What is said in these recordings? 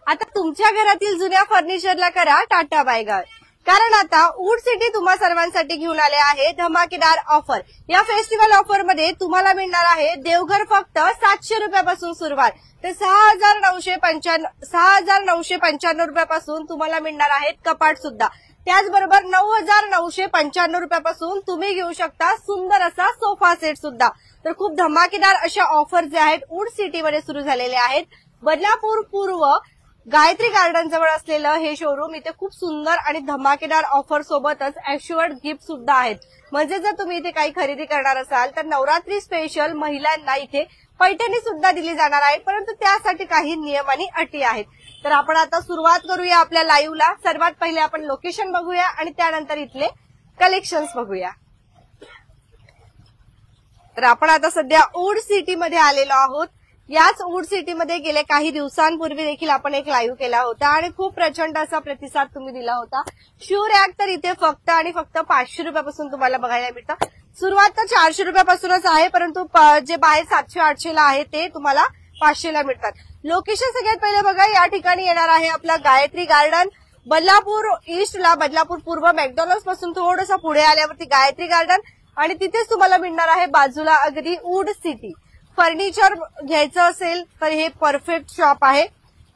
आता तुमच्या घरातील जुन्या फर्निचरला करा टाटा बाय बाय. कारण आता वूड सिटी तुम्हा सर्वांसाठी घेऊन आले आहे धमाकेदार ऑफर. या फेस्टिवल ऑफर मध्ये तुम्हाला मिळणार आहे देवघर फक्त 700 रुपयापासून सुरुवात ते 6,995 रुपयापासून तुम्हाला मिळणार आहेत कपाट सुद्धा. त्याचबरोबर 9,995 रुपयापासून तुम्ही घेऊ शकता सुंदर असा सोफा सेट सुद्धा. तर खूप धमाकेदार अशा ऑफर जे आहेत वूड सिटीमध्ये सुरू झालेले आहेत. बदलापूर पूर्व गायत्री गार्डन जवळ असलेलं हे शोरूम इथे खूप सुंदर आणि धमाकेदार ऑफर सोबतच ऍश्युअर्ड गिफ्ट सुद्धा आहेत. म्हणजे जर तुम्ही इथे काही खरेदी करणार असाल तर नवरात्री स्पेशल महिलांना इथे पैठणी सुद्धा दिली जाणार आहे, परंतु त्यासाठी काही नियम आणि अटी आहेत. तर आपण आता सुरुवात करूया आपल्या लाईव्हला. सर्वात पहिले आपण लोकेशन बघूया आणि त्यानंतर इथले कलेक्शन्स बघूया. तर आपण आता सध्या वूड सिटीमध्ये आलेलो आहोत. याच वूड सिटीमध्ये गेल्या काही दिवसांपूर्वी देखील आपण एक लाईव्ह केला होता आणि खूप प्रचंड असा प्रतिसाद तुम्ही दिला होता. शू रॅक तर इथे फक्त आणि फक्त 500 रुपयापासून तुम्हाला बघायला मिळतं. सुरुवात तर 400 रुपयापासूनच आहे, परंतु जे बाहेर 700-800 ला आहे ते तुम्हाला 500 ला मिळतात. लोकेशन सगळ्यात पहिले बघा, या ठिकाणी येणार आहे आपला गायत्री गार्डन. बदलापूर ईस्टला बदलापूर पूर्व मॅकडॉनल्ड्स पासून थोडंसं पुढे आल्यावरती गायत्री गार्डन आणि तिथेच तुम्हाला मिळणार आहे बाजूला अगदी वूड सिटी. फर्निचर घ्यायचं असेल तर हे परफेक्ट शॉप आहे.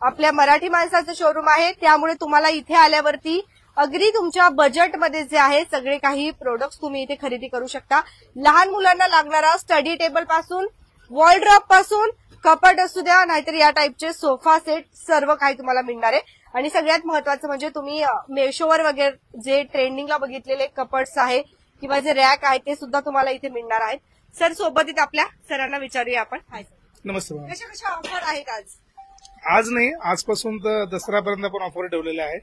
आपल्या मराठी माणसाचं शोरूम आहे, त्यामुळे तुम्हाला इथे आल्यावरती अगदी तुमच्या बजेटमध्ये जे आहे सगळे काही प्रोडक्ट्स तुम्ही इथे खरेदी करू शकता. लहान मुलांना लागणारा स्टडी टेबल पासून वॉलड्रॉप पासून कपाट असू द्या नाहीतर या टाईपचे सोफा सेट सर्व काही तुम्हाला मिळणार आहे. आणि सगळ्यात महत्वाचं म्हणजे तुम्ही मेशोवर वगैरे जे ट्रेंडिंगला बघितलेले कपाट्स आहे किंवा जे रॅक आहे ते सुद्धा तुम्हाला इथे मिळणार आहेत. सर सोबत आपल्या सरांना विचारूया आपण. नमस्ते. कशा कशा ऑफर आहेत आज नाही, आजपासून तर दसऱ्यापर्यंत आपण ऑफर ठेवलेले आहे.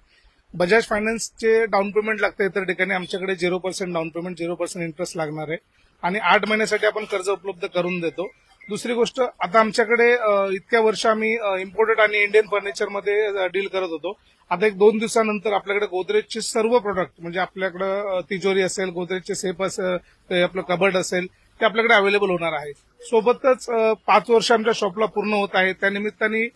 बजाज फायनान्सचे डाऊन पेमेंट लागतं इतर ठिकाणी, आमच्याकडे 0% डाऊन पेमेंट 0% इंटरेस्ट लागणार आहे आणि 8 महिन्यासाठी आपण कर्ज उपलब्ध करून देतो. दुसरी गोष्ट, आता आमच्याकडे इतक्या वर्ष आम्ही इम्पोर्टेड आणि इंडियन फर्निचरमध्ये डील करत होतो. आता 1-2 दिवसानंतर आपल्याकडे गोदरेजचे सर्व प्रोडक्ट म्हणजे आपल्याकडे तिजोरी असेल, गोदरेजचे सेफ असेल, आपलं कबर्ड असेल ते आपल्याकडे अवेलेबल होणार आहे. सोबतच 5 वर्ष आमच्या शॉपला पूर्ण होत आहे, त्यानिमित्ताने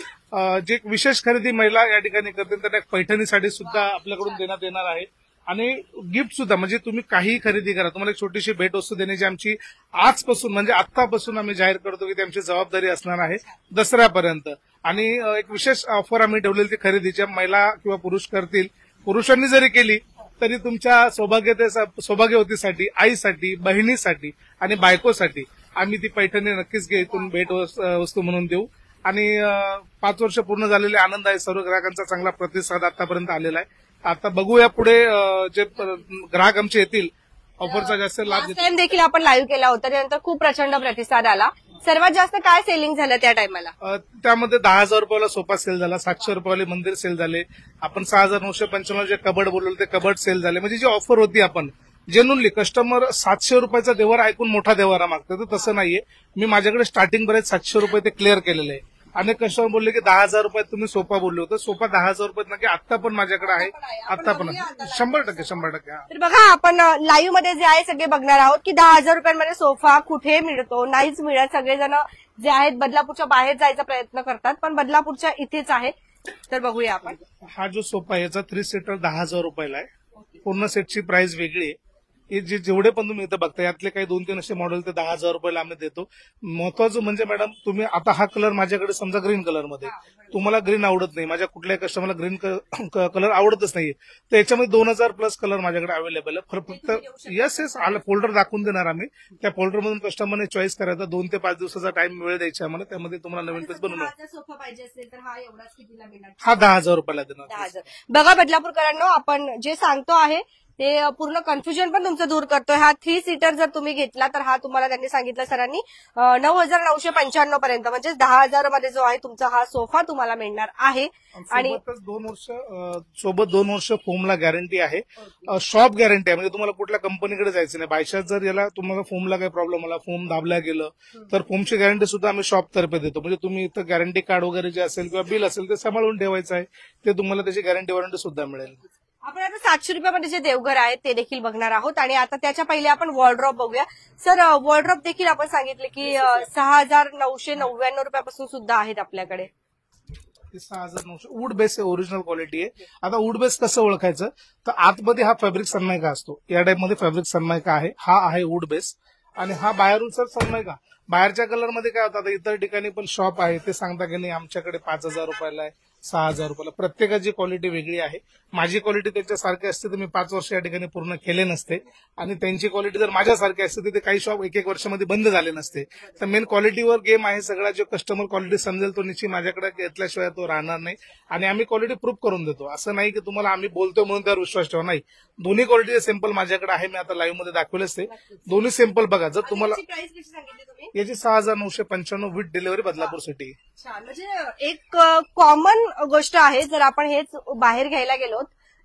जे विशेष खरेदी महिला या ठिकाणी करतील त्यांना पैठणीसाठी सुद्धा आपल्याकडून देण्यात येणार आहे. आणि गिफ्ट सुद्धा म्हणजे तुम्ही काही खरेदी करा, तुम्हाला एक छोटीशी भेटवस्तू देण्याची आमची आजपासून म्हणजे आत्तापासून आम्ही जाहीर करतो की ती आमची जबाबदारी असणार आहे दसऱ्यापर्यंत. आणि एक विशेष ऑफर आम्ही ठेवलेली ती खरेदीच्या महिला किंवा पुरुष करतील. पुरुषांनी जरी केली तरी तुमच्या सौभाग्यवतीसाठी, आईसाठी, बहिणीसाठी आणि बायकोसाठी आम्ही ती पैठणी नक्कीच इथून भेट वस्तू म्हणून देऊ. आणि 5 वर्ष पूर्ण झालेले आनंद आहे. सर्व ग्राहकांचा चांगला प्रतिसाद आतापर्यंत आलेला आहे. आता बघूया पुढे जे ग्राहक आमचे येतील ऑफरचा जास्त लाभ घेतील. देखील आपण लाईव्ह केला होता, त्यानंतर खूप प्रचंड प्रतिसाद आला. सर्वात जास्त काय सेलिंग झालं त्या टायमाला? त्यामध्ये 10,000 रुपयाला सोफा सेल झाला, 700 रुपयावाले मंदिर सेल झाले, आपण 6,995 जे कबड बोलवलं ते कबड सेल झाले. म्हणजे जी ऑफर होती आपण जेन्युनली कस्टमर 700 रुपयाचा देवारा ऐकून मोठा देवारा मागतो, तर तसं नाहीये. मी माझ्याकडे स्टार्टिंग बरेच 700 रुपये ते क्लिअर केलेले आहे. अनेक कस्टमर बोलले की 10,000 रुपयात तुम्ही सोफा बोलले होते. सोफा 10,000 रुपयात नक्की आत्ता पण माझ्याकडे आहे, आत्ता पण 100%. तर बघा आपण लाईव्ह मध्ये जे आहे सगळे बघणार आहोत की 10,000 रुपयांमध्ये सोफा कुठे मिळतो, नाहीच मिळत. सगळेजण जे आहेत बदलापूरच्या बाहेर जायचा प्रयत्न करतात, पण बदलापूरच्या इथेच आहे. तर बघूया आपण. हा जो सोफा आहे याचा 3 सीटर 10,000 रुपयाला आहे. पूर्ण सेटची प्राइस वेगळी आहे. हे जेवढे पण तुम्ही इथं बघता यातले काही 2-3 असे मॉडेल ते 10,000 रुपयाला आम्ही देतो. महत्वाचं म्हणजे मॅडम, तुम्ही आता हा कलर माझ्याकडे समजा ग्रीन कलरमध्ये, तुम्हाला ग्रीन आवडत नाही, माझ्या कुठल्याही कस्टमरला ग्रीन कलर आवडतच नाहीये, तर याच्यामध्ये 2,000 प्लस कलर माझ्याकडे अवेलेबल आहे. फक्त येस फोल्डर दाखवून देणार आम्ही, त्या फोल्डरमधून कस्टमरने चॉईस करायचा. 2 ते 5 दिवसाचा टाइम वेळ द्यायचा आम्हाला, त्यामध्ये तुम्हाला नवीन पीस बनवून सोफा पाहिजे असेल तर हा एवढाच कितीला मिळणार? हा 10,000 रुपयाला देणार. 10,000. बघा बदलापूरकरांनो, आपण जे सांगतो आहे ते पूर्ण कन्फ्युजन पण तुमचं दूर करतोय. हा 3 सीटर जर तुम्ही घेतला तर हा तुम्हाला त्यांनी सांगितलं सरांनी 9,995 पर्यंत, म्हणजे 10,000 मध्ये जो आहे तुमचा हा सोफा तुम्हाला मिळणार आहे. आणि 2 वर्ष फोमला गॅरंटी आहे, शॉप गॅरंटी आहे. म्हणजे तुम्हाला कुठल्या कंपनीकडे जायचं नाही. बायचान्स जर याला तुम्हाला फोमला काही प्रॉब्लेम आला, फोम दाबल्या गेलं तर फोमची गॅरंटी सुद्धा आम्ही शॉप तर्फे देतो. म्हणजे तुम्ही इथं गॅरंटी कार्ड वगैरे जे असेल किंवा बिल असेल ते सांभाळून ठेवायचं आहे, ते तुम्हाला त्याची गॅरंटी वॉरंटी सुद्धा मिळेल. आपण आता 700 रुपयामध्ये जे देवघर आहे ते देखील बघणार आहोत. आणि आता त्याच्या पहिले आपण वॉर्डरॉप बघूया. सर वॉर्डरॉप देखील आपण सांगितले की 6,999 रुपयापासून सुद्धा आहेत आपल्याकडे. ती 6,900 वूड बेस आहे, ओरिजिनल क्वालिटी आहे. आता वूड बेस कसं ओळखायचं, तर आतमध्ये हा फॅब्रिक सनमायका असतो, या टाइप मध्ये फॅब्रिक सनमायका आहे, हा आहे वूड बेस. आणि हा बाहेरून सर सनमायका. बाहेरच्या कलरमध्ये काय होतं, आता इतर ठिकाणी पण शॉप आहे, ते सांगता की नाही आमच्याकडे 5,000 रुपयाला आहे, 6,000 रुपयाला. प्रत्येकाची क्वालिटी वेगळी आहे. माझी क्वालिटी त्यांच्यासारखी असते तर मी 5 वर्ष या ठिकाणी पूर्ण केले नसते, आणि त्यांची क्वालिटी जर माझ्यासारखी असते तर ते काही शॉप 1-1 वर्षामध्ये बंद झाले नसते. तर मेन क्वालिटीवर गेम आहे सगळा. जो कस्टमर क्वालिटी समजेल तो निश्चित माझ्याकडे घेतल्याशिवाय तो राहणार नाही. आणि आम्ही क्वालिटी प्रूव्ह करून देतो. असं नाही की तुम्हाला आम्ही बोलतो म्हणून त्यावर विश्वास ठेवा, नाही. दोन्ही क्वालिटीचे सॅम्पल माझ्याकडे आहे, मी आता लाईव्ह मध्ये दाखवलेच ते. दोन्ही सॅम्पल बघा. जर तुम्हाला प्राइस किती सांगितली तुम्ही? याची 6,995 विथ डिलिव्हरी बदलापूर सिटी. छान. म्हणजे एक कॉमन गोष्ट आहे, जर आपण हेच बाहेर घ्यायला गेलो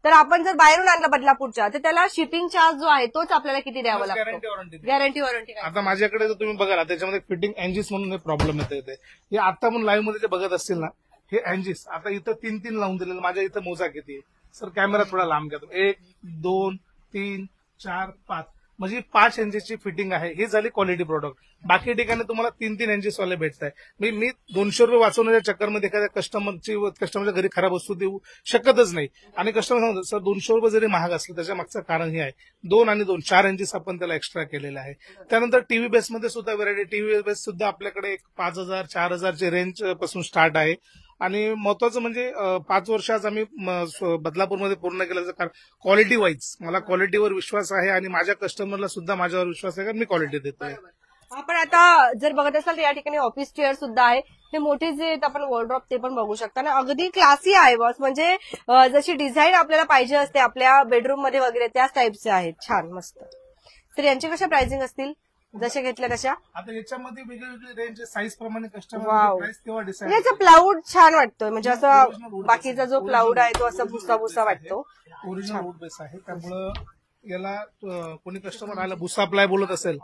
तर आपण जर बाहेरून आणलं बदलापूरच्या तर त्याला शिपिंग चार्ज जो आहे तोच आपल्याला किती द्यावा लागतो? Guarantee warranty. गॅरंटी वॉरंटी काय? आता माझ्याकडे जर तुम्ही बघाल त्याच्यामध्ये फिटिंग एंजिस म्हणून प्रॉब्लेम येते. हे आता पण लाईव्ह मध्ये जे बघत असतील ना, हे एंजिस आता इथं 3-3 लावून दिलेलं. माझ्या इथं मोजा किती सर, कॅमेरा थोडा लांब घ्या. 1, 2, 3, 4, 5 म्हणजे 5 इंचची फिटिंग आहे. ही झाली क्वालिटी प्रोडक्ट. बाकी ठिकाणी तुम्हाला 3-3 इंचेस वाले भेटत आहे. मी 200 रुपये वाचवण्याच्या चक्करमध्ये एखाद्या कस्टमरच्या घरी खराब वस्तू देऊ शकतच नाही. आणि कस्टमर सांगतो सर 200 रुपये जरी महाग असलं त्याच्या मागचं कारण हे आहे 2 आणि 2 4 इंचेस आपण त्याला एक्स्ट्रा केलेलं आहे. त्यानंतर टीव्ही बेसमध्ये सुद्धा व्हरायटी. टीव्ही बेस सुद्धा आपल्याकडे 5,000 4,000 चे रेंज पासून स्टार्ट आहे. आणि महत्वाचं म्हणजे 5 वर्ष आज आम्ही बदलापूरमध्ये पूर्ण केलं. कारण क्वालिटी वाईज मला क्वालिटीवर विश्वास आहे आणि माझ्या कस्टमरला सुद्धा माझ्यावर विश्वास आहे, कारण मी क्वालिटी देतोय. आपण आता जर बघत असाल तर या ठिकाणी ऑफिस चेअर सुद्धा आहे. हे मोठे जे आहेत आपण वॉर्डरोब ते पण बघू शकता ना, अगदी क्लासी आहे बॉस. म्हणजे जशी डिझाईन आपल्याला पाहिजे असते आपल्या बेडरूम मध्ये वगैरे त्याच टाईपचे आहेत. छान मस्त. तर यांची कशा प्राइसिंग असतील जसे घेतल्या तशा? आता याच्यामध्ये वेगवेगळी रेंज साईज प्रमाणे कस्टमर वाव. प्राइस तेव्हा डिसाईड. याचा प्लाउड छान वाटतोय, म्हणजे असं बाकीचा जो प्लाउड आहे तो असं भुसा भुसा वाटतो. ओरिजिनल वूड बेस आहे, त्यामुळं याला कोणी कस्टमर आला भुसा प्लाय बोलत असेल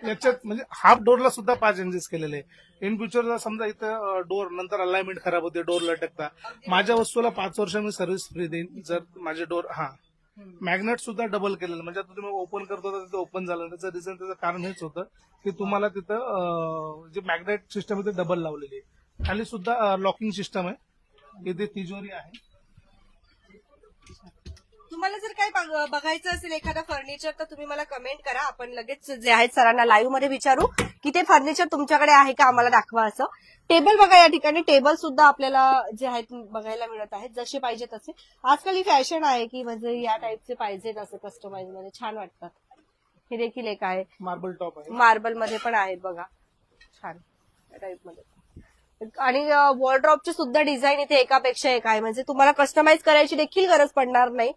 याच्यात म्हणजे हाफ डोरला सुद्धा 5 इंचेस केलेले. इन फ्युचरला समजा इथं डोर नंतर अलाइनमेंट खराब होते, डोर लटकता, माझ्या वस्तूला 5 वर्ष मी सर्व्हिस फ्री देईन. जर माझे डोर मॅग्नेट सुद्धा डबल केलेलं, म्हणजे आता तुम्ही ओपन करतो तर तिथं ओपन झालं. त्याचं रिझन त्याचं कारण हेच होतं की तुम्हाला तिथं जे मॅग्नेट सिस्टम आहे ते डबल लावलेली आहे. खाली सुद्धा लॉकिंग सिस्टम आहे. इथे तिजोरी आहे. तुम्हाला जर काही बघायचं असेल एखादा फर्निचर तर तुम्ही मला कमेंट करा. आपण लगेच जे आहेत सरांना लाईव्ह मध्ये विचारू की ते फर्निचर तुमच्याकडे आहे का, आम्हाला दाखवा असं. टेबल बघा, या ठिकाणी टेबल सुद्धा आपल्याला जे आहेत बघायला मिळत आहेत, जसे पाहिजे तसे. आजकाल ही फॅशन आहे की म्हणजे या टाईपचे पाहिजे असं कस्टमाइज मध्ये छान वाटतात. हे देखील एक आहे, मार्बल टॉप आहे, मार्बल मध्ये पण आहेत बघा, छान या टाईप मध्ये. आणि वॉर्डरोबची सुद्धा डिझाईन इथे एकापेक्षा एक आहे, म्हणजे तुम्हाला कस्टमाइज करायची देखील गरज पडणार नाही.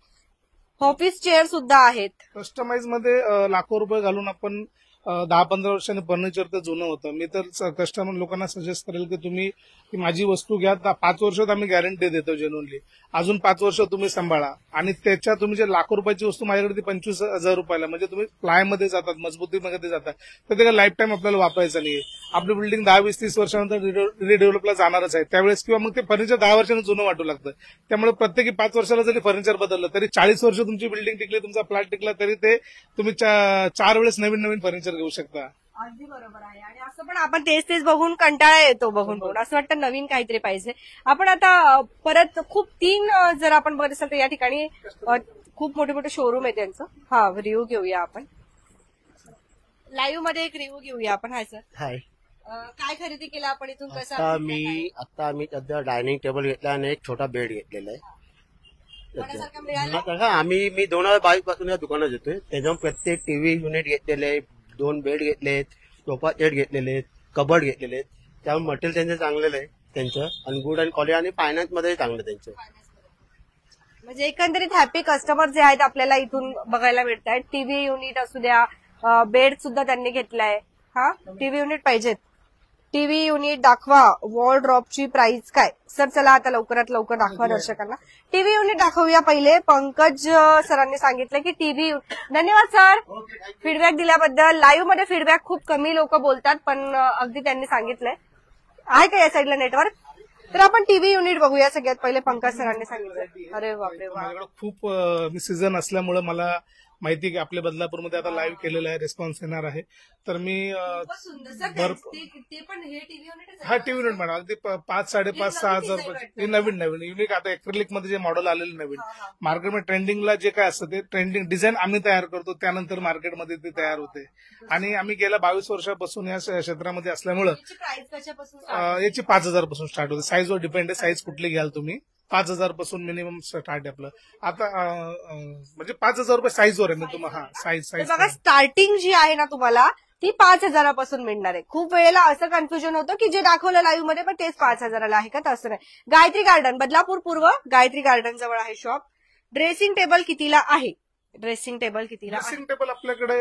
ऑफिस चेअर सुद्धा आहेत. कस्टमाइज मध्ये लाखो रुपये घालून आपण 10-15 वर्षांनी फर्निचर तर जुनं होतं. मी तर कस्टमर लोकांना सजेस्ट करेल की तुम्ही माझी वस्तू घ्या, 5 वर्षात आम्ही गॅरंटी देतो जेन्युइनली. अजून 5 वर्ष तुम्ही सांभाळा. आणि त्याच्या तुम्ही जे लाखो रुपयाची वस्तू माझ्याकडे ती 25,000 रुपयाला, म्हणजे तुम्ही प्लायमध्ये जातात, मजबूतीमध्ये जातात, तर ते लाईफ टाईम आपल्याला वापरायचं नाही. आपली बिल्डिंग 10-20-30 वर्षानंतर रिडेव्हलपला जाणारच आहे त्यावेळेस, किंवा मग ते फर्निचर 10 वर्षांनी जुनं वाटू लागतं. त्यामुळे प्रत्येकी 5 वर्षाला जरी फर्निचर बदललं तरी 40 वर्ष तुमची बिल्डिंग टिकली, तुमचा फ्लॅट टिकला, तरी ते तुम्ही 4 वेळेस नवीन फर्निचर घेऊ शकता. अगदी बरोबर आहे. आणि असं पण आपण तेच बघून कंटाळा येतो, बघून असं वाटतं नवीन काहीतरी पाहिजे. आपण आता परत खूप 3 जर आपण बघत असाल तर या ठिकाणी खूप मोठे मोठे शोरूम आहे त्यांचं. रिव्ह्यू घेऊया आपण लाईव्ह मध्ये, एक रिव्ह्यू घेऊया आपण. Hi sir. हाय. काय खरेदी केलं आपण इथून, कसं? आता आम्ही सध्या डायनिंग टेबल घेतला आणि एक छोटा बेड घेतलेला आहे. मी 2022 पासून या दुकानात येतोय. त्याच्यामुळे प्रत्येक टीव्ही युनिट घेतलेले आहे, 2 बेड घेतलेत, सोफा सेट घेतलेले आहेत, कबर्ड घेतलेले आहेत. त्यामुळे मटेरियल त्यांचं चांगलेलं आहे त्यांचं, आणि गुड अँड क्वालिटी, आणि फायनान्स मध्ये चांगलं त्यांचं. म्हणजे एकंदरीत हॅपी कस्टमर जे आहेत आपल्याला इथून बघायला मिळत आहेत. टीव्ही युनिट असू द्या, बेड सुद्धा त्यांनी घेतलाय. टीव्ही युनिट पाहिजेत, टीव्ही युनिट दाखवा. वॉर्डरोबची प्राइस काय सर? चला आता लवकरात लवकर दाखवा दर्शकांना. टीव्ही युनिट दाखवूया पहिले. पंकज सरांनी सांगितलं की टीव्ही. धन्यवाद सर फीडबॅक दिल्याबद्दल. लाईव्ह मध्ये फीडबॅक खूप कमी लोक बोलतात, पण अगदी त्यांनी सांगितलंय. आहे का या साईडला नेटवर्क? तर आपण टीव्ही युनिट बघूया सगळ्यात पहिले. पंकज सरांनी सांगितलं. अरे बापरे, माझ्याकडे खूप सीझन असल्यामुळे मला माहिती आहे की आपल्या बदलापूरमध्ये आता लाईव्ह केलेलं आहे, रिस्पॉन्स येणार आहे. तर मी खूपच सुंदर सर. ते पण हे टीव्ही युनिट हा टीव्ही युनिट मॅडम अगदी 5, 5.5, 6 हजार रुपये. हे नवीन युनिक आता एक्रिलिक मध्ये जे मॉडेल आलेलं नवीन मार्केटमध्ये ट्रेंडिंगला जे काय असतं ते ट्रेंडिंग डिझाईन आम्ही तयार करतो, त्यानंतर मार्केटमध्ये ते तयार होते. आणि आम्ही गेल्या 22 वर्षापासून या क्षेत्रामध्ये असल्यामुळं प्राइस कशापासून याची 5,000 पासून स्टार्ट होते. साईजवर डिपेंड आहे, साईज कुठली घ्याल तुम्ही. 5,000 पासून मिनिमम स्टार्ट आहे आपलं. आता म्हणजे 5,000 रुपये साईजवर आहे. मी तुम्हाला साईज बघा स्टार्टिंग जी आहे ना तुम्हाला ती 5,000पासून मिळणार आहे. खूप वेळेला असं कन्फ्युजन होतं की जे दाखवलं लाईव्ह मध्ये पण तेच 5,000ला आहे का, तसं नाही. गायत्री गार्डन बदलापूर पूर्व गायत्री गार्डन जवळ आहे शॉप. ड्रेसिंग टेबल कितीला आहे? ड्रेसिंग टेबल आपल्याकडे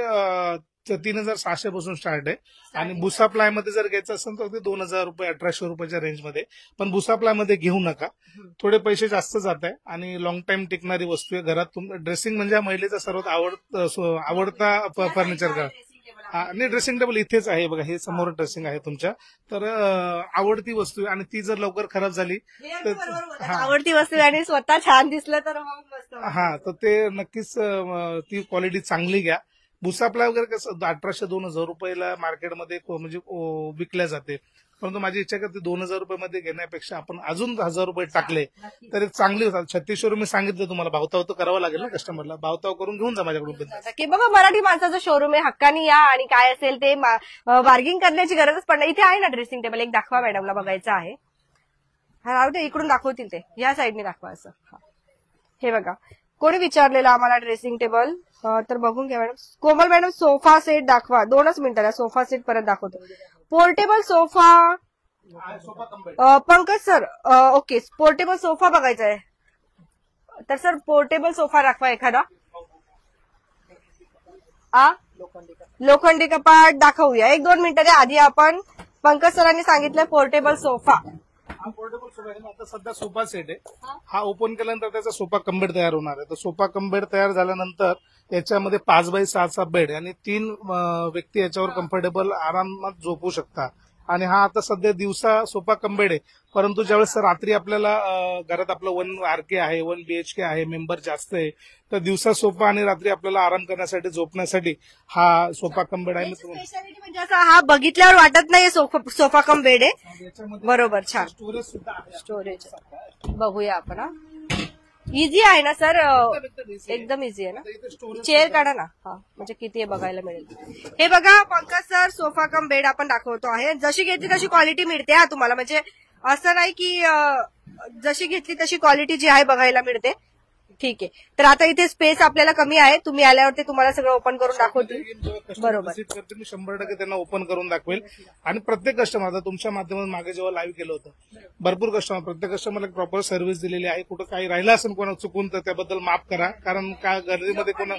3,600 पासून स्टार्ट आहे. आणि बुसा प्लाय मध्ये जर घ्यायचं असेल तर ते 2,000 रुपये 1,800 रुपयाच्या रेंजमध्ये. पण बुसा प्लाय मध्ये घेऊ नका, थोडे पैसे जास्त जात आहे आणि लॉंग टाइम टिकणारी वस्तू आहे. घरात ड्रेसिंग म्हणजे महिलेचा सर्वात आवडता फर्निचर का नाही. ड्रेसिंग टेबल इथेच आहे बघा, हे समोर ड्रेसिंग आहे तुमच्या. तर आवडती वस्तू आहे आणि ती जर लवकर खराब झाली तर आवडती वस्तू आणि स्वतः छान दिसलं तर तर ते नक्कीच ती क्वालिटी चांगली घ्या. भुसाप्लाय वगैरे कसं 1,800-2,000 रुपयाला मार्केटमध्ये म्हणजे विकल्या जाते. परंतु माझी इच्छा करते 2,000 रुपयामध्ये घेण्यापेक्षा आपण अजून 1,000 रुपये टाकले तर चांगली होतात. 3600 रुपये सांगितलं तुम्हाला, भावताव तर करावं लागेल ना कस्टमरला. भावताव करून घेऊन जा माझ्याकडून. बघा मराठी माणसाचं शोरूम आहे, हक्कानी या आणि काय असेल ते बार्गिंग करण्याची गरजच पडणार. इथे आहे ना ड्रेसिंग टेबल, एक दाखवा मॅडमला, बघायचं आहे. हा राहू दे, इकडून दाखवतील ते, या साईडने दाखवा असं. हे बघा कोणी विचारलेलं आम्हाला ड्रेसिंग टेबल, तर बघून घ्या मॅडम. कोमल मॅडम सोफा सेट दाखवा, 2च मिनिटाला सोफा सेट परत दाखवतो. Portable sofa Pankaj sir, okay portable sofa बघायचा आहे तर सर पोर्टेबल सोफा दाखवा एखादा. लोखंडी कपाट दाखवूया, 1-2 मिनिटं आधी. आपण पंकज सरांनी सांगितलं पोर्टेबल सोफा. हा पोर्टेबल सोफा आहे. आता सध्या सोफा सेट आहे, हा ओपन केल्यानंतर त्याचा सोफा कम बेड तयार होणार आहे. तर सोफा कम बेड तयार झाल्यानंतर याच्यामध्ये 5x6चा बेड आणि 3 व्यक्ती याच्यावर कम्फर्टेबल आरामात झोपू शकता. आणि हा आता सध्या दिवसा सोफा कम बेड आहे, परंतु ज्यावेळेस रात्री आपल्याला घरात आपलं 1 RK आहे, 1 BHK आहे, मेंबर जास्त आहे, तर दिवसा सोफा आणि रात्री आपल्याला आराम करण्यासाठी झोपण्यासाठी हा सोफा कम बेड आहे. म्हणजे असं हा बघितल्यावर वाटत नाही सोफा कम बेड आहे. बरोबर, छान स्टोरेज सुद्धा आहे. स्टोरेज बघूया आपण. इझी आहे ना सर, एकदम इझी आहे ना. चेअर काढा ना, हा म्हणजे किती बघायला मिळेल. हे बघा Pankaj sir sofa cum bed आपण दाखवतो आहे. जशी घेतली तशी क्वालिटी मिळते हा तुम्हाला, म्हणजे असं नाही की जशी घेतली तशी क्वालिटी जी आहे बघायला मिळते. ठीक आहे, तर आता इथे स्पेस आपल्याला कमी आहे, तुम्ही आल्यावरती तुम्हाला सगळं ओपन करून दाखवतील. बरोबर, मी 100% त्यांना ओपन करून दाखवेल. आणि प्रत्येक कस्टमर, आता तुमच्या माध्यमातून मागे जेव्हा लाईव्ह केलं होतं भरपूर कस्टमर, प्रत्येक कस्टमरला प्रॉपर सर्व्हिस दिलेली आहे. कुठं काही राहिलं असेल कोणा चुकून तर त्याबद्दल माफ करा, कारण काय गर्दीमध्ये कोणा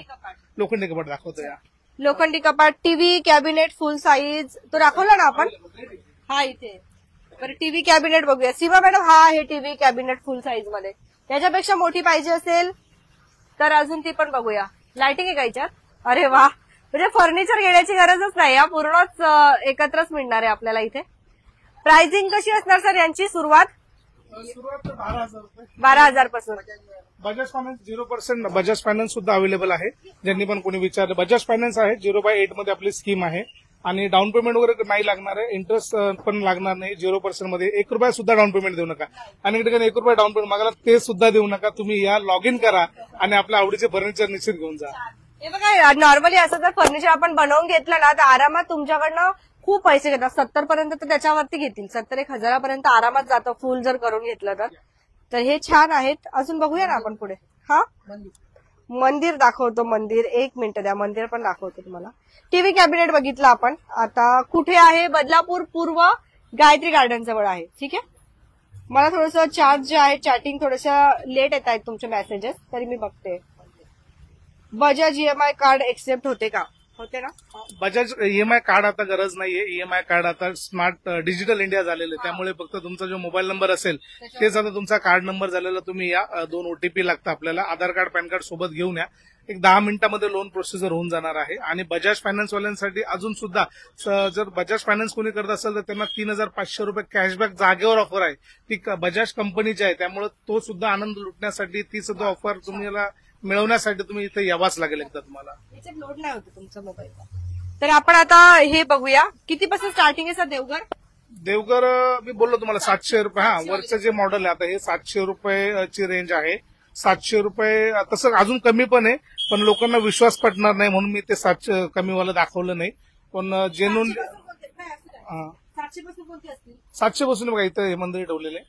लोखंडी कपाट दाखवतो. या लोखंडी कपाट, टीव्ही कॅबिनेट फुल साईज तो दाखवला ना आपण. हा इथे बरं टीव्ही कॅबिनेट बघूया. सीमा मॅडम हा आहे टीव्ही कॅबिनेट फुल साईज मध्ये. त्याच्यापेक्षा मोठी पाहिजे असेल तर अजून ती पण बघूया. लाइटिंग आहे का याच्यात? अरे वा, म्हणजे फर्निचर घेण्याची गरजच नाही, या पूर्णच एकत्रच मिळणार आहे आपल्याला इथे. प्राइसिंग कशी असणार सर यांची? सुरुवात 12,000 पासून. बजाज फायनान्स 0% बजाज फायनान्स सुद्धा अवेलेबल आहे. ज्यांनी पण कोणी विचारलं, बजाज फायनान्स आहे. 0/8 मध्ये आपली स्कीम आहे आणि डाऊन पेमेंट वगैरे नाही लागणार आहे, इंटरेस्ट पण लागणार नाही. 0% मध्ये 1 रुपया सुद्धा डाऊन पेमेंट देऊ नका. आणि इकडे 1 रुपया डाऊन पेमेंट मागायला ते सुद्धा देऊ नका. तुम्ही या लॉग इन करा आणि आपल्या आवडीचे फर्निचर निश्चित घेऊन जा. हे बघा नॉर्मली असं जर फर्निचर आपण बनवून घेतलं ना तर आरामात तुमच्याकडनं खूप पैसे घेतात. 70 पर्यंत तर त्याच्यावरती घेतील, 70-1,000 पर्यंत आरामात जातं फुल जर करून घेतलं तर हे छान आहेत. अजून बघूया ना आपण पुढे. हा मंदिर दाखवतो, मंदिर 1 मिनिट द्या, मंदिर पण दाखवतो तुम्हाला. टीव्ही कॅबिनेट बघितलं आपण. आता कुठे आहे? बदलापूर पूर्व गायत्री गार्डन जवळ आहे. ठीक आहे, मला थोडंसं चार्ज जे आहे चॅटिंग थोडंसं लेट येत आहेत तुमचे मेसेजेस, तरी मी बघते. बजाज EMI कार्ड एक्सेप्ट होते का? होते ना. बजाज EMI कार्ड आता गरज नाहीये. EMI कार्ड आता स्मार्ट डिजिटल इंडिया झालेलं आहे, त्यामुळे फक्त तुमचा जो मोबाईल नंबर असेल तेच आता तुमचा कार्ड नंबर झालेला. तुम्ही या 2 OTP लागतं आपल्याला, आधार कार्ड पॅन कार्ड सोबत घेऊन या. एक 10 मिनिटांमध्ये लोन प्रोसिजर होऊन जाणार आहे. आणि बजाज फायनान्स वाल्यांसाठी अजून सुद्धा जर बजाज फायनान्स कोणी करत असेल तर त्यांना 3,500 रुपये कॅशबॅक जागेवर ऑफर आहे. ती बजाज कंपनीची आहे, त्यामुळे तो सुद्धा आनंद लुटण्यासाठी ती सुद्धा ऑफर तुम्हाला मिळवण्यासाठी तुम्ही इथे यावाच लागेल एकदा तुम्हाला. याच्यात लोड नाही होतं तुमचा मोबाईलचा. तर आपण आता हे बघूया कितीपासून स्टार्टिंग आहे सर देवघर. देवघर मी बोललो तुम्हाला 700 रुपये. हा, वरचं जे मॉडेल आहे आता हे 700 रुपयाची रेंज आहे. 700 रुपये तसं अजून कमी पण आहे, पण लोकांना विश्वास पटणार नाही म्हणून मी ते 700 कमीवालं दाखवलं नाही. पण जेन्युइन 700 पासून कोणते असतील? 700 पासून बघा इथं हे मंदिर ठेवलेले.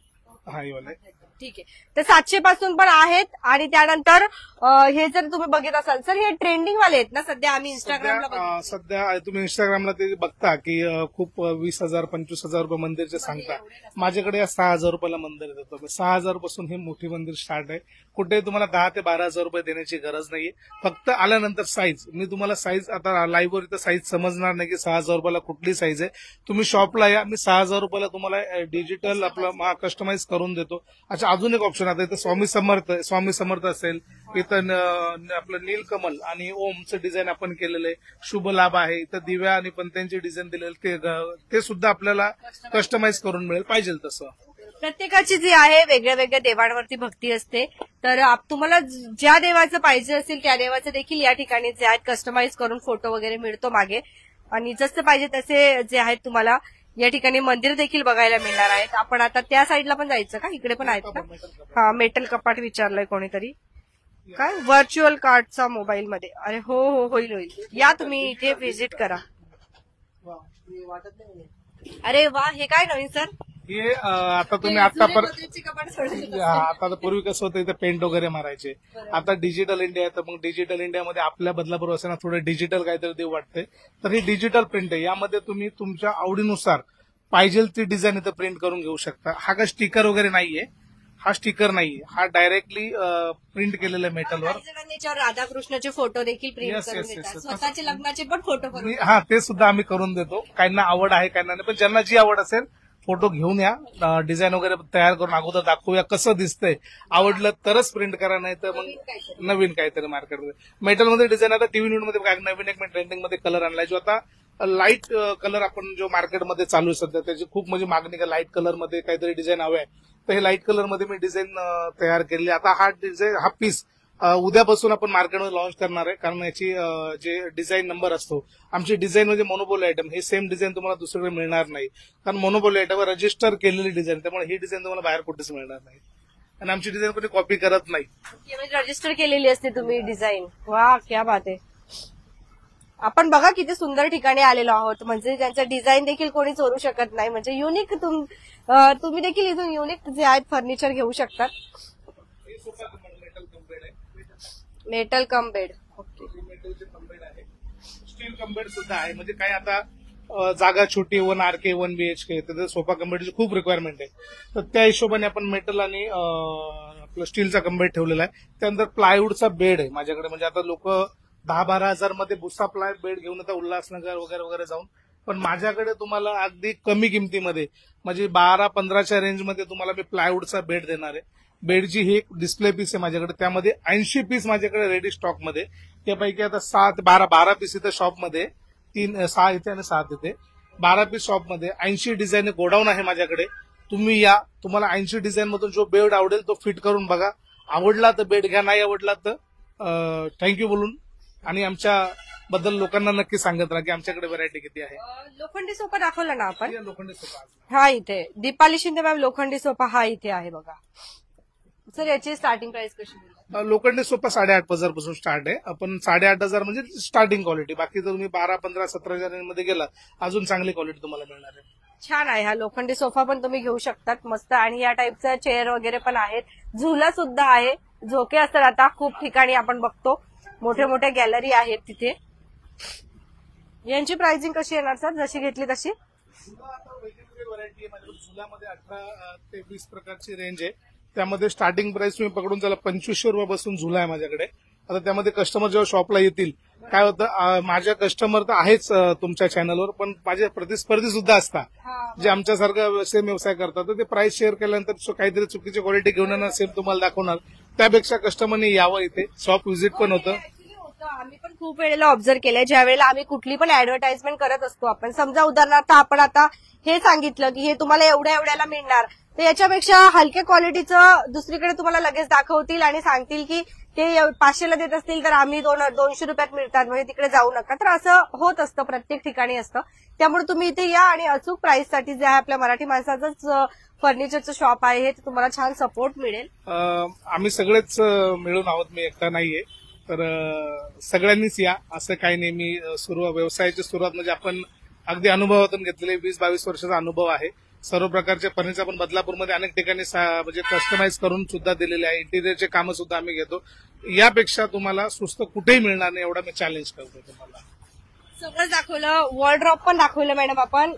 हा, हे वाले. ठीक आहे. तर 700 पासून पण आहेत आणि त्यानंतर हे जर तुम्ही बघत असाल सर हे ट्रेंडिंग वाले आहेत ना सध्या. आम्ही इंस्टाग्रामला सध्या तुम्ही इंस्टाग्रामला ते बघता की खूप 20,000 25,000 रुपये मंदिरचे सांगता. माझ्याकडे 6,000 रुपयाला मंदिर देतो मी. 6,000 पासून हे मोठी मंदिर स्टार्ट आहे. कुठे तुम्हाला 10 ते 12,000 रुपये देण्याची गरज नाहीये. फक्त आल्यानंतर साईज मी तुम्हाला साईज आता लाईव्हवर इथं साईज समजणार नाही की 6,000 रुपयाला कुठली साईज आहे. तुम्ही शॉपला या, मी 6,000 रुपयाला तुम्हाला डिजिटल आपलं कस्टमाइज करून देतो. अच्छा, अजून एक ऑप्शन आता इथं स्वामी समर्थ असेल, इथं आपलं नीलकमल आणि ओमचं डिझाईन आपण केलेलं आहे. शुभ लाभ आहे, इथं दिव्या आणि पंत्यांची डिझाईन दिलेली ते सुद्धा आपल्याला कस्टमाइज करून मिळेल पाहिजे तसं. प्रत्येकाची जी आहे वेगळ्या वेगळ्या देवांवरती भक्ती असते. तर तुम्हाला ज्या देवाचं पाहिजे असेल त्या देवाचं देखील या ठिकाणी जे आहेत कस्टमाइज करून फोटो वगैरे मिळतो मागे. आणि जसं पाहिजे तसे जे आहेत तुम्हाला या ठिकाणी मंदिर देखील बघायला मिळणार आहेत. आपण आता त्या साईडला पण जायचं का? इकडे पण आहेत का? हा, मेटल कपाट विचारलंय कोणीतरी. काय व्हर्च्युअल कार्डचा मोबाईल मध्ये? अरे हो हो, होईल होईल. या तुम्ही इथे व्हिजिट करा. अरे वा, हे काय नवीन सर? हे आता तुम्ही आता पूर्वी कसं होतं इथं पेंट वगैरे मारायचे. आता डिजिटल इंडिया आहे, तर मग डिजिटल इंडियामध्ये आपल्या बदलाबरोबर असताना थोडं डिजिटल काहीतरी देऊ वाटते. तर ही डिजिटल प्रिंट आहे. यामध्ये तुम्ही तुमच्या आवडीनुसार पाहिजे ती डिझाईन इथं प्रिंट करून घेऊ शकता. हा काय स्टिकर वगैरे नाहीये, हा स्टिकर नाहीये, हा डायरेक्टली प्रिंट केलेला आहे मेटलवर. त्याच्यावर राधाकृष्णाचे फोटो देखील प्रिंट करून देतात. स्वतःचे लग्नाचे पण फोटो करून. हा, ते सुद्धा आम्ही करून देतो. काहींना आवड आहे, काहींना नाही, पण ज्यांना जी आवड असेल फोटो घेऊन या. डिझाईन वगैरे तयार करून अगोदर दाखवूया कसं दिसतंय. आवडलं तरच प्रिंट करा, नाही तर मग नवीन काहीतरी मार्केटमध्ये. मेटलमध्ये डिझाईन आता टीव्ही मध्ये नवीन एक ट्रेंडिंग मध्ये कलर आणलाय, जो आता लाईट कलर आपण जो मार्केटमध्ये चालू आहे सध्या, त्याची खूप म्हणजे मागणी का लाईट कलर मध्ये काहीतरी डिझाईन हवंय. तर हे लाईट कलर मध्ये मी डिझाईन तयार केलेली. आता हा डिझाईन हा पीस उद्यापासून आपण मार्केटमध्ये लॉन्च करणार आहे. कारण याची जे डिझाईन नंबर असतो, आमची डिझाईन म्हणजे मोनोपोली आयटम, हे सेम डिझाईन तुम्हाला दुसरीकडे मिळणार नाही. कारण मोनोपोली आयटमवर रजिस्टर केलेली डिझाईन, त्यामुळे ही डिझाईन तुम्हाला बाहेर कुठेच मिळणार नाही. आणि आमची डिझाईन कोणी कॉपी करत नाही. रजिस्टर केलेली असते तुम्ही डिझाईन. वा, क्या बात आहे. आपण बघा किती सुंदर ठिकाणी आलेलो आहोत. म्हणजे त्यांचं डिझाईन देखील कोणी चोरू शकत नाही. म्हणजे युनिक तुम्ही देखील इथून युनिक जे आहेत फर्निचर घेऊ शकतात. Metal cum bed. Okay, steel cum bed सुद्धा आहे. म्हणजे काय आता जागा छोटी 1 RK 1 BHK, तर सोफा कम बेडची खूप रिक्वायरमेंट आहे. तर त्या हिशोबाने आपण मेटल आणि आपलं स्टीलचा कम बेड ठेवलेला आहे. त्यानंतर प्लायवूडचा बेड आहे माझ्याकडे. म्हणजे आता लोक 10-12 हजार मध्ये भुसा प्लाय बेड घेऊन येतात उल्हासनगर वगैरे वगैरे जाऊन. पण माझ्याकडे तुम्हाला अगदी कमी किमतीमध्ये म्हणजे 12-15च्या रेंजमध्ये तुम्हाला मी प्लायवूडचा बेड देणार आहे. बेडची ही एक डिस्प्ले पीस आहे माझ्याकडे. त्यामध्ये 80 पीस माझ्याकडे रेडी स्टॉक मध्ये. त्यापैकी आता 12 पीस इथं शॉपमध्ये, 6 इथे आणि 7 इथे. 12 पीस शॉपमध्ये 80 डिझाईन गोडाऊन आहे माझ्याकडे. तुम्ही या, तुम्हाला 80 डिझाईन मधून जो बेड आवडेल तो फिट करून बघा. आवडला तर बेड घ्या, नाही आवडला तर थँक्यू बोलून आणि आमच्या बद्दल लोकांना नक्की सांगत राहा की आमच्याकडे व्हरायटी किती आहे. लोखंडी सोफा दाखवला ना आपण? लोखंडी सोफा हा इथे. दीपाली शिंदे मॅम लोखंडी सोफा हा इथे आहे बघा. सर याची स्टार्टिंग प्राइस कशी? लोखंडी सोफा 8,500 पासून स्टार्ट आहे. आपण 8,500 म्हणजे स्टार्टिंग क्वालिटी. बाकी जर तुम्ही 12, 15, 17 मध्ये गेला अजून चांगली क्वालिटी तुम्हाला मिळणार आहे. छान आहे हा लोखंडी सोफा पण तुम्ही घेऊ शकतात मस्त. आणि या टाईपचा चेअर वगैरे पण आहेत. झुला सुद्धा आहे. झोके असतात आता खूप ठिकाणी आपण बघतो. मोठे मोठे गॅलरी आहेत तिथे. यांची प्राइसिंग कशी येणार सर? जशी घेतली तशी? वेगवेगळी व्हरायटी आहे. झुलामध्ये 18 ते 20 प्रकारची रेंज आहे. त्यामध्ये स्टार्टिंग प्राइस तुम्ही पकडून चला 2500 रुपयापासून झुला आहे माझ्याकडे. आता त्यामध्ये कस्टमर जेव्हा शॉपला येतील, काय होतं, माझ्या कस्टमर तर आहेच तुमच्या चॅनलवर, पण माझे प्रतिस्पर्धी सुद्धा असतात जे आमच्यासारखं सेम व्यवसाय करतात. तर ते प्राइस शेअर केल्यानंतर काहीतरी चुकीची क्वालिटी घेऊन येणार, सेम तुम्हाला दाखवणार. त्यापेक्षा कस्टमरने यावं इथे. शॉप व्हिजिट पण होतं. आम्ही पण खूप वेळेला ऑब्झर्व केलंय, ज्या वेळेला आम्ही कुठली पण ऍडव्हर्टाइजमेंट करत असतो. आपण समजा उदाहरणार्थ आपण आता हे सांगितलं की हे तुम्हाला एवढ्या एवढ्याला मिळणार, तर याच्यापेक्षा हलक्या क्वालिटीचं दुसरीकडे तुम्हाला लगेच दाखवतील आणि सांगतील की ते 500ला देत असतील तर आम्ही 200 रुपयात मिळतात म्हणजे तिकडे जाऊ नका. तर असं होत असतं, प्रत्येक ठिकाणी असतं. त्यामुळे तुम्ही इथे या आणि अचूक प्राइससाठी जे आहे आपल्या मराठी माणसाचंच फर्निचरचं शॉप आहे, हे तुम्हाला छान सपोर्ट मिळेल. आम्ही सगळेच मिळून आहोत, मी एकटा नाहीये. तर सगळ्यांनीच या, असं काही नाही. मी व्यवसायाची सुरुवात म्हणजे आपण अगदी अनुभवातून घेतलेले 20-22 वर्षाचा अनुभव आहे. सर्व प्रकारचे फर्निचर आपण बदलापूरमध्ये अनेक ठिकाणी म्हणजे कस्टमाइज करून सुद्धा दिलेले आहे. इंटिरियरचे कामं सुद्धा आम्ही घेतो. यापेक्षा तुम्हाला स्वस्त कुठेही मिळणार नाही एवढा मी चॅलेंज करतो तुम्हाला. सगळं दाखवलं, वॉलड्रॉप पण दाखवलं मॅडम आपण.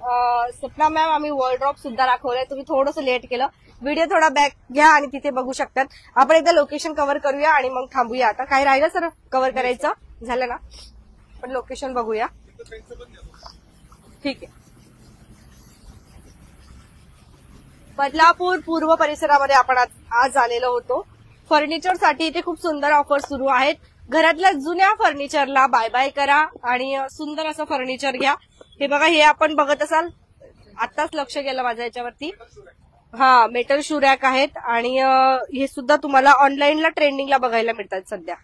सपना मॅम आम्ही वॉलड्रॉप सुद्धा दाखवलंय. तुम्ही थोडंसं लेट केलं. व्हिडिओ थोडा बॅक घ्या आणि तिथे बघू शकतात. आपण एकदा लोकेशन कव्हर करूया आणि मग थांबूया. आता काय राहिलं सर कव्हर करायचं झालं ना, पण लोकेशन बघूया. ठीक आहे. बदलापूर पूर्व परिसरामध्ये आपण आज आलेलो होतो. फर्निचरसाठी इथे खूप सुंदर ऑफर सुरू आहेत. घरातल्या जुन्या फर्निचरला बाय बाय करा आणि सुंदर असं फर्निचर घ्या. हे बघा, हे आपण बघत असाल, आत्ताच लक्ष गेलं माझं याच्यावरती. हा, मेटल शू रॅक आहेत आणि हे सुद्धा तुम्हाला ऑनलाईनला ट्रेंडिंगला बघायला मिळतात सध्या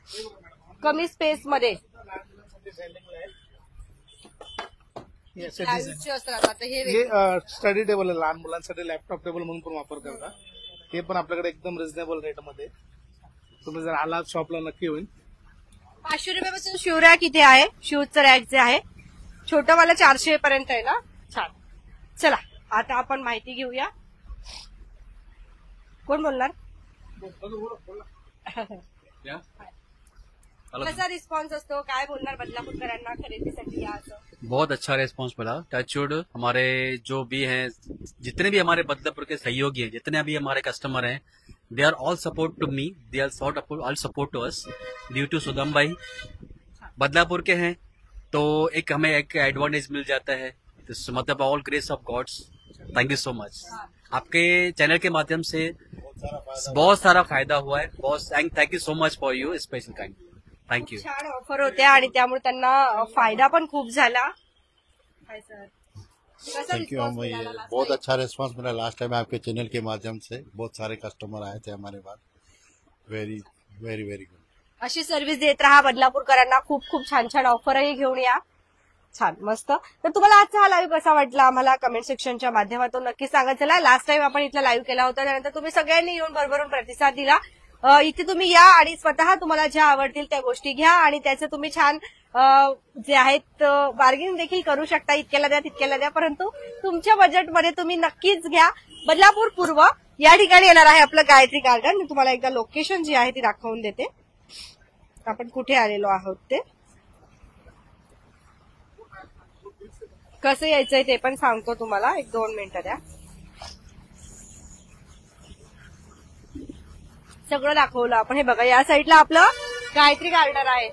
कमी स्पेस मध्ये. हे स्टडी टेबल आहे, लहान मुलांसाठी लॅपटॉप टेबल म्हणून पण वापर करतात. हे पण आपल्याकडे एकदम रिझनेबल रेटमध्ये. तुम्ही जर आलात शॉपला नक्की होईल. 500 रुपयापासून शू रॅक इथे आहे. शूजचं रॅक जे आहे छोटं वाला 400 पर्यंत आहे ना. छान. चला आता आपण माहिती घेऊया. कोण बोलणार? कसा रिस्पॉन्स असतो, काय बोलणार बदलापूरकरांना खरेदीसाठी या असं? बहुत अच्छा रिस्पांस मिला. टचवुड हमारे जो भी हैं, जितने भी हमारे बदलापुर के सहयोगी हैं, जितने भी हमारे कस्टमर हैं, they are all support to me, they are all support to us due to Sudam bhai. Badlapur के हैं तो एक हमें एक एडवांटेज मिल जाता है. मतलब all grace of gods. Thank you so much. आपके चैनल के माध्यम से बहुत सारा फायदा हुआ है. बहुत thank you so much for you special kind. Thank you. छान ऑफर होत्या आणि त्यामुळे त्यांना फायदा पण खूप झाला. Thank you. बहुत अच्छा रिस्पांस मिला. लास्ट टाइम आपके चैनल के माध्यम से बहुत सारे कस्टमर आए थे हमारे पास. Very very very good. अशी सर्व्हिस देत राहा बदलापूरकरांना. खूप खूप छान छान ऑफरही घेऊन या. छान, मस्त. तर तुम्हाला आजचा हा लाईव्ह कसा वाटला आम्हाला कमेंट सेक्शनच्या माध्यमातून नक्की सांगा. चला, लास्ट टाइम आपण इथला लाईव्ह केला होता, त्यानंतर तुम्ही सगळ्यांनी येऊन भरभरून प्रतिसाद दिला. इथे तुम्ही या आणि स्वतः तुम्हाला ज्या आवडतील त्या गोष्टी घ्या आणि त्याचे तुम्ही छान जे आहेत बार्गेनिंग देखील करू शकता. इतक्याला द्या तितक्याला द्या, परंतु तुमच्या बजेटमध्ये तुम्ही नक्कीच घ्या. बदलापूर पूर्व या ठिकाणी येणार आहे आपलं गायत्री गार्डन. मी तुम्हाला एकदा लोकेशन जी आहे ती दाखवून देते, आपण कुठे आलेलो आहोत ते, कसं यायचंय ते पण सांगतो तुम्हाला. 1-2 मिनिटं द्या. सगळं दाखवलं आपण. हे बघा, या साईडला आपलं गायत्री गार्डन आहे.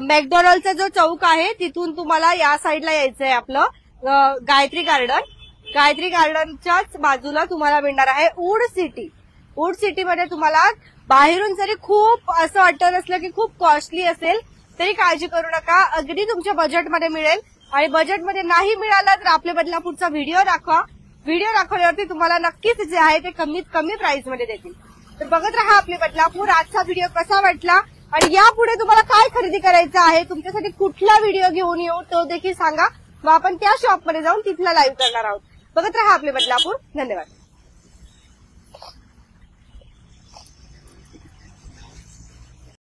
मॅकडॉनल्डचा जो चौक आहे तिथून तुम्हाला या साईडला यायचंय आपलं गायत्री गार्डन. गायत्री गार्डनच्याच बाजूला तुम्हाला मिळणार आहे वूड सिटी. वूड सिटीमध्ये तुम्हाला बाहेरून जरी खूप असं वाटत नसलं की खूप कॉस्टली असेल तरी काळजी करू नका, अगदी तुमच्या बजेटमध्ये मिळेल. आणि बजेटमध्ये नाही मिळालं तर आपल्या बदलापूरचा व्हिडिओ दाखवा. व्हिडिओ दाखवल्यावरती तुम्हाला नक्कीच जे आहे ते कमीत कमी प्राइसमध्ये देतील. तर बघत राहा आपले बदलापूर. आजचा व्हिडिओ कसा वाटला आणि यापुढे तुम्हाला काय खरेदी करायचं आहे, तुमच्यासाठी कुठला व्हिडिओ घेऊन येऊ तो देखील सांगा. मग आपण त्या शॉपमध्ये जाऊन तिथला लाईव्ह करणार आहोत. बघत राहा आपले बदलापूर. धन्यवाद.